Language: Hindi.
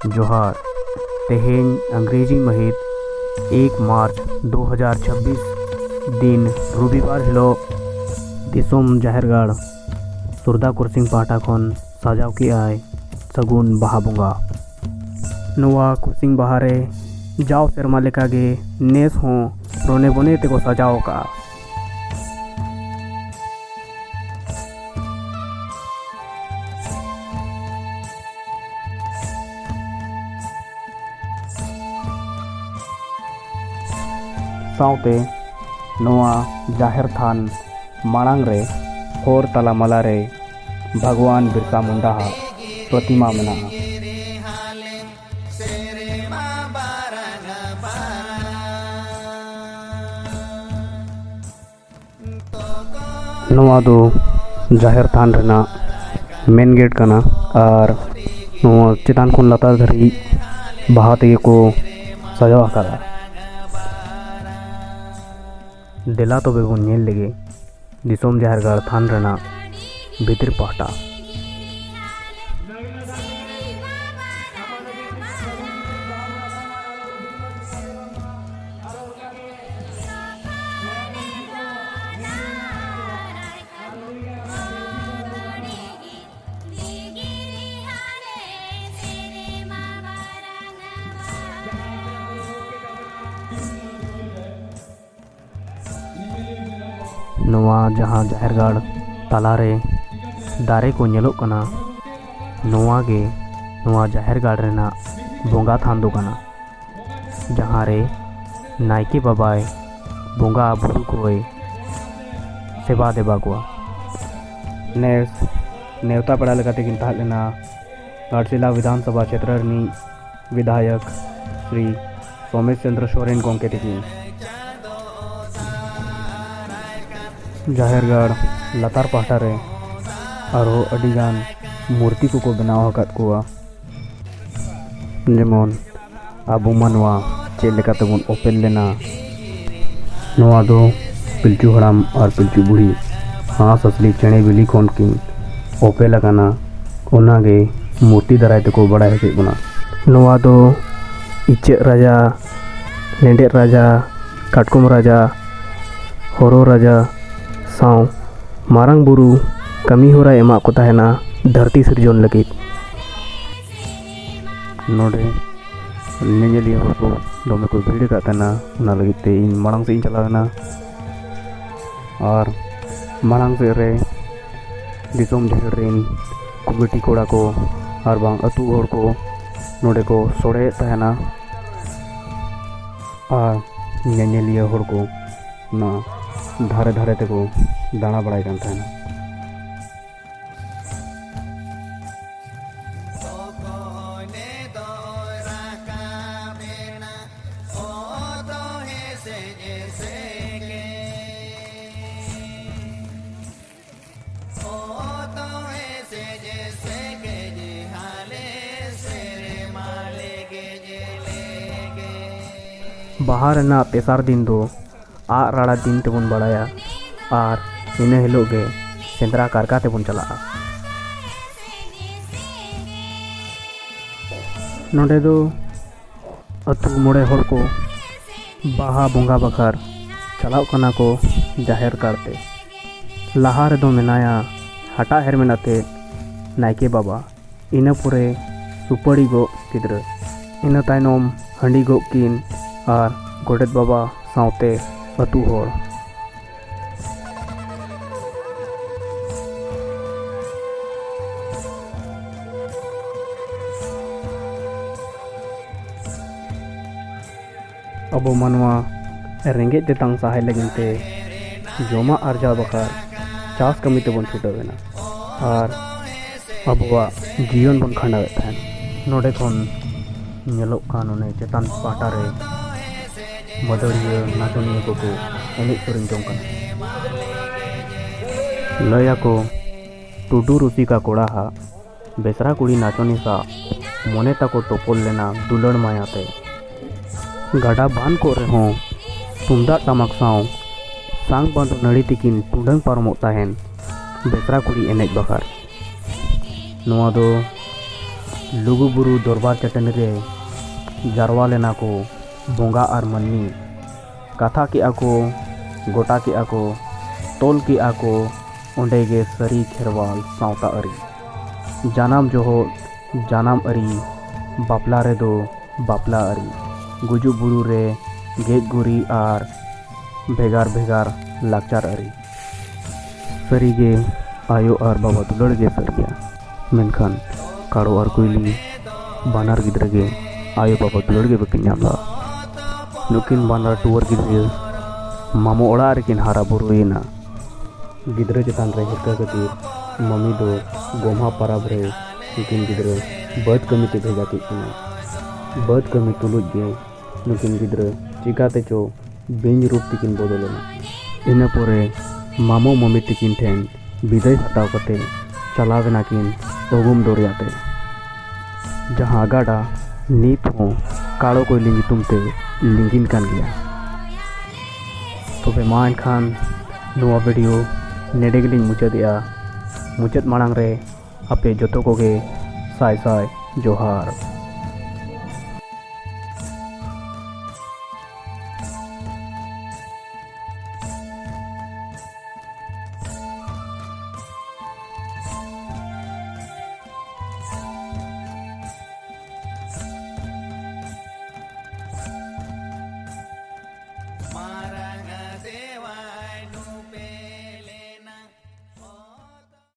जोहार तेहेन अंग्रेजी महित 1 मार्च 2026 दिन रविवार हिलो दिसोम जाहेरगाड़ सुरदा कुरसिंग पाहटा खन सजाव की आय सगुन बाहा बोंगा नोवा कुरसिंग बाहा रे जाव सेरमा लेकागे नेस हों रोने बोने तेको सजाव का साउते नोआ जाहिर थान मांग रे होर तला मला रे भगवान बिरसा मुंडा प्रतिमा मेना नोआ दो जाहिर थान रेना मेन गेट कना और नोआ चितान खुन लता धरी बाहा तेगे को सजावा करा दिला तो बेबुन नेल लेगे दिसोम जाहेरगाड़ थान रेना भीतर पाहटा नोआ जहाँ जाहेरगाड़ तालारे दारे को नेलोग कना नोआ गे नोआ जाहेरगाड़ रेना बोंगा थान दो कना जहाँ रे नायके बाबाय बोंगा बुरु कोय सेवा देबा को नेस नेवता पड़ा लेकाते किन ताहत लेना घाटशिला विधानसभा क्षेत्र रनी विधायक श्री सोमेश चंद्र सोरेन गोंके तकिन जाहेरगाड़ लतार पाहटा रे और अडिगान मूर्ति को बनाव हकत कोआ जेमन आबो मानवा चेक लेकाते बन ओपेन लेना नोआ दो पिलचू हड़ाम और पिलचू बुढ़ी हाँस असली चेणे बिली खन किन ओपे लगाना ओनागे मूर्ति दाराय तेको बड़ा हेजे बना नोआ दो इच्चे राजा लेंडे राजा काटकुम राजा होरो राजा साव मारंग बुरु कमी होरा एमा को ताहेना धरती सिरजोन लगे नोडे नेजेलिया हर को दमे को भीड़ का तना ना लगते इन मांग से इन चलाना और मांग से रे दिसोम झेरेन कुगटी कोड़ा को और बांग अतु हर को नोडे को सोड़े ताहेना और नेजेलिया हर को ना धारे धारे तेको दाना बड़ाई कान थाना बाहर ना तेसार दिन दो आ राड़ा दिन तेबन बड़ाया और इन हिलोग गे सेंद्रा कारका तेबन चला नोडे दो अतु मोड़े हर को बाहा बोंगा बखार चलाव कना को जाहेर करते लहा रे दो मेनाया हटा हेर मेनाते नायके बाबा इन पुरे सुपड़ी गो किद्र इन तायनोम हंडी गो किन और गोडेत बाबा सावते अतु होर अब मनवा रेंगे तेतांग सहाय लगते जमा अर्जा बकार चास कमी तेबन छुटवेना और अबवा जीवन बन खंडावे थान नोडे खन नेलोग कान ओने चेतान पाटा रे मदड़िया नाचनिया को एनेज सेरेन जोंग लया को टुडू रुसिका कोड़ा हा बेसरा कुड़ी नाचनी सा मोने तको टोपोल लेना दुलड़ मायाते गाडा बान को रेहों तुमदा टमाक साव सांग बांधो नड़ी तिकिन टुडंग पारमोग ताहेन बेसरा कुड़ी एनेज बखार नोआ दो लुगुबुरु दरबार चटनी रे जारवा लेना को बोंगा और मन्नी कथा के आको गोटा के आको तोल के आको ओंडे गे सरी खेरवाल सावता अरी जानाम जोहो जानाम अरी बापला रे दो बापला अरी गुजु बुरु रे गेज गुरी और भेगार भेगार लाचार अरी सरी गे आयो और बाबा दुलड़ गे सरिया मेनखान काड़ो और कुइली बानार गिद्रा गे आयो बाबा दुलड़ गे बकिन नामला नुकिन बानार टूर गिद्रा मामो ओड़ा रेकिन हारा बुरुइना गिद्रा चेतान रे हिरका खातिर मम्मी दो गोम्हा परब रे नुकिन गिद्रा बद कमी ते भेजा किना बद कमी तुलुज गे नुकिन गिद्रा चिकाते चो बेंज रूप तिकिन बदलेना इना पोरे मामो मम्मी तिकिन ठेन विदाय हटाव कते चलावेना किन ओगुम दोरियाते जहाँ गाड़ा नीत हो काड़ो कोई लिंगी तुमते लिंगिन कान गया तबे मा एनखान नोआ वीडियो नेडे गेलिंग मुचादिया मुचाद माड़ांग रे आपे जतो कोगे साय साय जोहार।